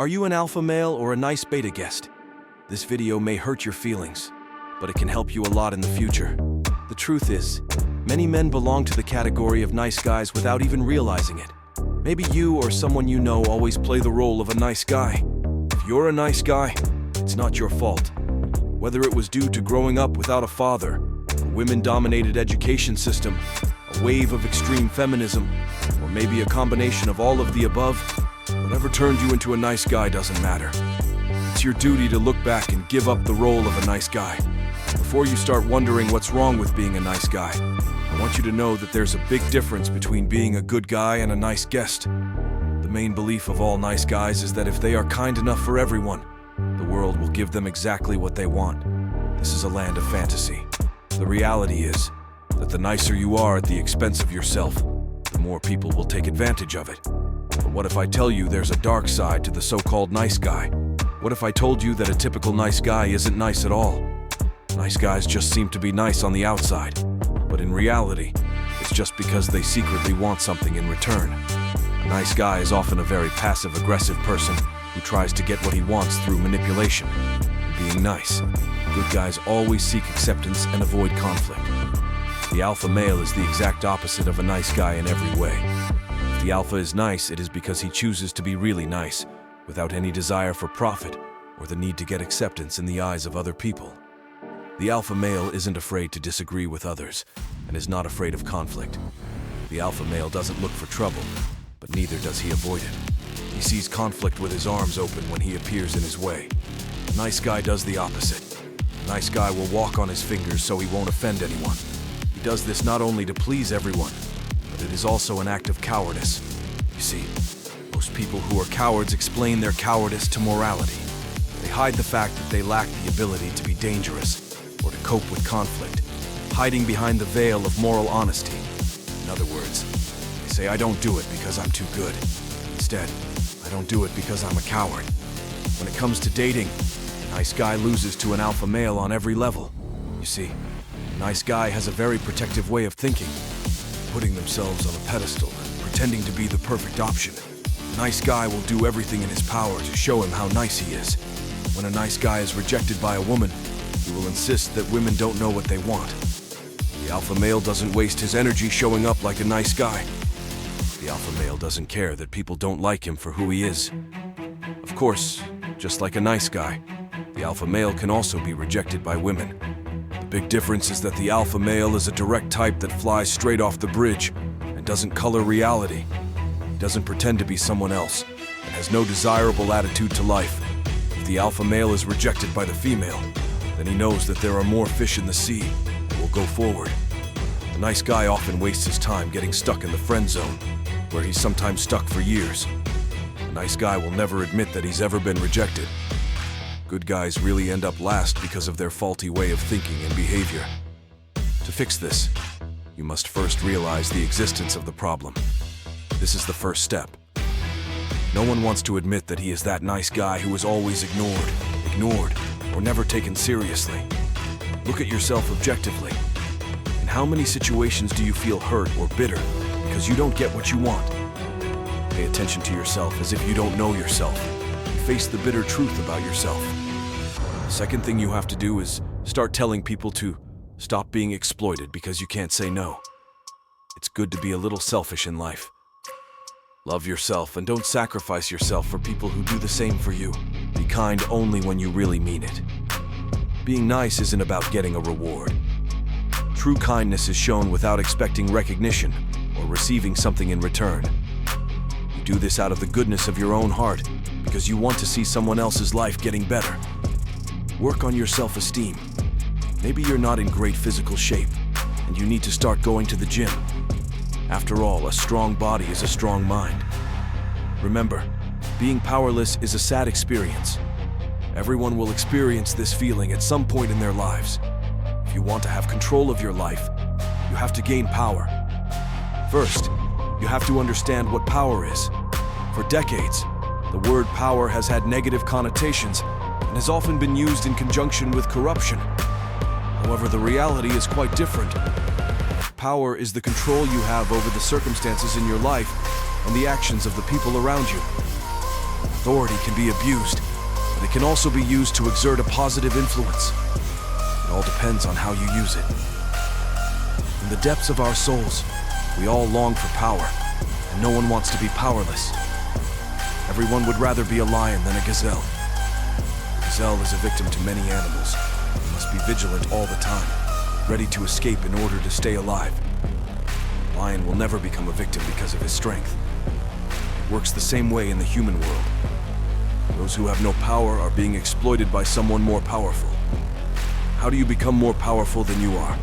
Are you an alpha male or a nice beta guest? This video may hurt your feelings, but it can help you a lot in the future. The truth is, many men belong to the category of nice guys without even realizing it. Maybe you or someone you know always play the role of a nice guy. If you're a nice guy, it's not your fault. Whether it was due to growing up without a father, a women-dominated education system, a wave of extreme feminism, or maybe a combination of all of the above, whatever turned you into a nice guy doesn't matter. It's your duty to look back and give up the role of a nice guy. Before you start wondering what's wrong with being a nice guy, I want you to know that there's a big difference between being a good guy and a nice guest. The main belief of all nice guys is that if they are kind enough for everyone, the world will give them exactly what they want. This is a land of fantasy. The reality is that the nicer you are at the expense of yourself, the more people will take advantage of it. But what if I tell you there's a dark side to the so-called nice guy? What if I told you that a typical nice guy isn't nice at all? Nice guys just seem to be nice on the outside, but in reality, it's just because they secretly want something in return. A nice guy is often a very passive-aggressive person who tries to get what he wants through manipulation and being nice. Good guys always seek acceptance and avoid conflict. The alpha male is the exact opposite of a nice guy in every way. If the alpha is nice, it is because he chooses to be really nice, without any desire for profit or the need to get acceptance in the eyes of other people. The alpha male isn't afraid to disagree with others and is not afraid of conflict. The alpha male doesn't look for trouble, but neither does he avoid it. He sees conflict with his arms open when he appears in his way. A nice guy does the opposite. A nice guy will walk on his fingers so he won't offend anyone. He does this not only to please everyone, but it is also an act of cowardice. You see, most people who are cowards explain their cowardice to morality. They hide the fact that they lack the ability to be dangerous or to cope with conflict, hiding behind the veil of moral honesty. In other words, they say, I don't do it because I'm too good. Instead, I don't do it because I'm a coward. When it comes to dating, a nice guy loses to an alpha male on every level. You see, a nice guy has a very protective way of thinking, putting themselves on a pedestal and pretending to be the perfect option. A nice guy will do everything in his power to show him how nice he is. When a nice guy is rejected by a woman, he will insist that women don't know what they want. The alpha male doesn't waste his energy showing up like a nice guy. The alpha male doesn't care that people don't like him for who he is. Of course, just like a nice guy, the alpha male can also be rejected by women. The big difference is that the alpha male is a direct type that flies straight off the bridge and doesn't color reality. He doesn't pretend to be someone else and has no desirable attitude to life. If the alpha male is rejected by the female, then he knows that there are more fish in the sea and will go forward. A nice guy often wastes his time getting stuck in the friend zone, where he's sometimes stuck for years. A nice guy will never admit that he's ever been rejected. Good guys really end up last because of their faulty way of thinking and behavior. To fix this, you must first realize the existence of the problem. This is the first step. No one wants to admit that he is that nice guy who is always ignored, or never taken seriously. Look at yourself objectively. In how many situations do you feel hurt or bitter because you don't get what you want? Pay attention to yourself as if you don't know yourself. Face the bitter truth about yourself. The second thing you have to do is start telling people to stop being exploited because you can't say no. It's good to be a little selfish in life. Love yourself and don't sacrifice yourself for people who do the same for you. Be kind only when you really mean it. Being nice isn't about getting a reward. True kindness is shown without expecting recognition or receiving something in return. You do this out of the goodness of your own heart because you want to see someone else's life getting better. Work on your self-esteem. Maybe you're not in great physical shape and you need to start going to the gym. After all, a strong body is a strong mind. Remember, being powerless is a sad experience. Everyone will experience this feeling at some point in their lives. If you want to have control of your life, you have to gain power. First, you have to understand what power is. For decades, the word power has had negative connotations and has often been used in conjunction with corruption. However, the reality is quite different. Power is the control you have over the circumstances in your life and the actions of the people around you. Authority can be abused, but it can also be used to exert a positive influence. It all depends on how you use it. In the depths of our souls, we all long for power, and no one wants to be powerless. Everyone would rather be a lion than a gazelle. A gazelle is a victim to many animals. It must be vigilant all the time, ready to escape in order to stay alive. A lion will never become a victim because of his strength. It works the same way in the human world. Those who have no power are being exploited by someone more powerful. How do you become more powerful than you are?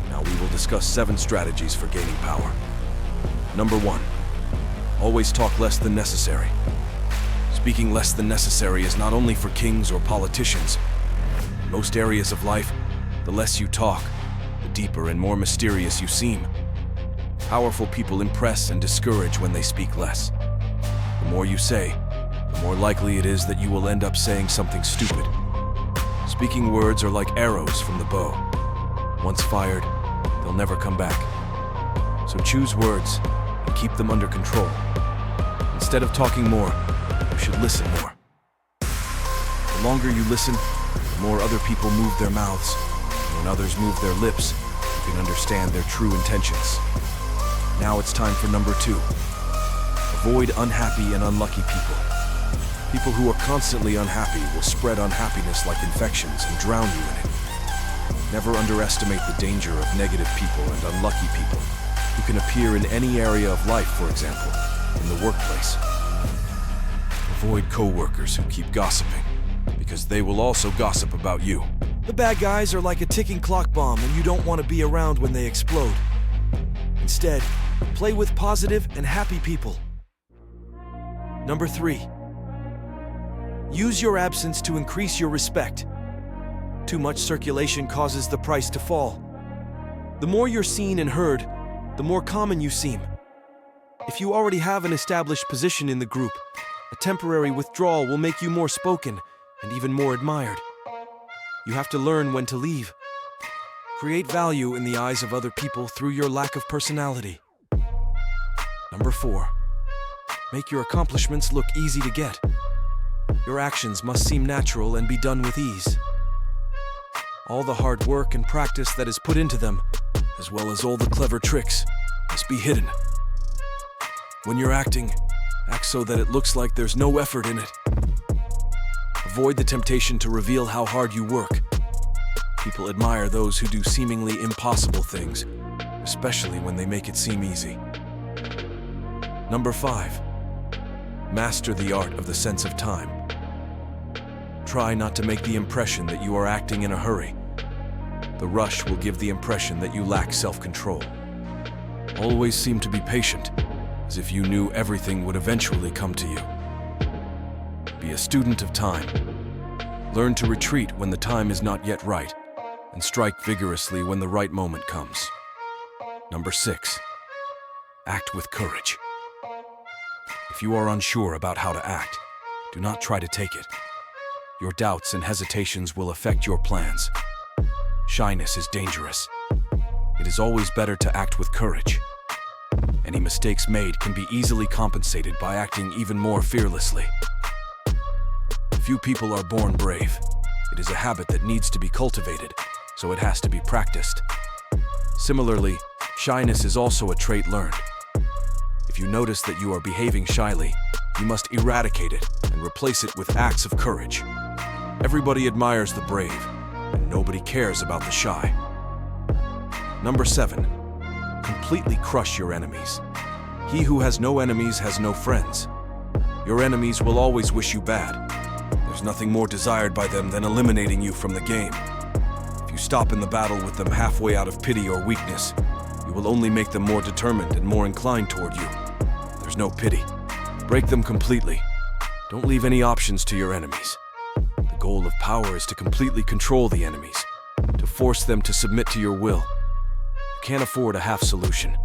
Now we will discuss 7 strategies for gaining power. Number 1. Always talk less than necessary. Speaking less than necessary is not only for kings or politicians. In most areas of life, the less you talk, the deeper and more mysterious you seem. Powerful people impress and discourage when they speak less. The more you say, the more likely it is that you will end up saying something stupid. Speaking words are like arrows from the bow. Once fired, they'll never come back. So choose words and keep them under control. Instead of talking more, you should listen more. The longer you listen, the more other people move their mouths. And when others move their lips, you can understand their true intentions. Now it's time for number 2. Avoid unhappy and unlucky people. People who are constantly unhappy will spread unhappiness like infections and drown you in it. Never underestimate the danger of negative people and unlucky people, who can appear in any area of life, for example, in the workplace. Avoid co-workers who keep gossiping, because they will also gossip about you. The bad guys are like a ticking clock bomb, and you don't want to be around when they explode. Instead, play with positive and happy people. Number 3. Use your absence to increase your respect. Too much circulation causes the price to fall. The more you're seen and heard, the more common you seem. If you already have an established position in the group, a temporary withdrawal will make you more spoken and even more admired. You have to learn when to leave. Create value in the eyes of other people through your lack of personality. Number 4. Make your accomplishments look easy to get. Your actions must seem natural and be done with ease. All the hard work and practice that is put into them, as well as all the clever tricks, must be hidden. When you're acting, act so that it looks like there's no effort in it. Avoid the temptation to reveal how hard you work. People admire those who do seemingly impossible things, especially when they make it seem easy. Number 5. Master the art of the sense of time. Try not to make the impression that you are acting in a hurry. The rush will give the impression that you lack self-control. Always seem to be patient, as if you knew everything would eventually come to you. Be a student of time. Learn to retreat when the time is not yet right, and strike vigorously when the right moment comes. Number 6. Act with courage. If you are unsure about how to act, do not try to take it. Your doubts and hesitations will affect your plans. Shyness is dangerous. It is always better to act with courage. Any mistakes made can be easily compensated by acting even more fearlessly. Few people are born brave. It is a habit that needs to be cultivated, so it has to be practiced. Similarly, shyness is also a trait learned. If you notice that you are behaving shyly, you must eradicate it and replace it with acts of courage. Everybody admires the brave, and nobody cares about the shy. Number 7. Completely crush your enemies. He who has no enemies has no friends. Your enemies will always wish you bad. There's nothing more desired by them than eliminating you from the game. If you stop in the battle with them halfway out of pity or weakness, you will only make them more determined and more inclined toward you. There's no pity. Break them completely. Don't leave any options to your enemies. The goal of power is to completely control the enemies, to force them to submit to your will. You can't afford a half solution.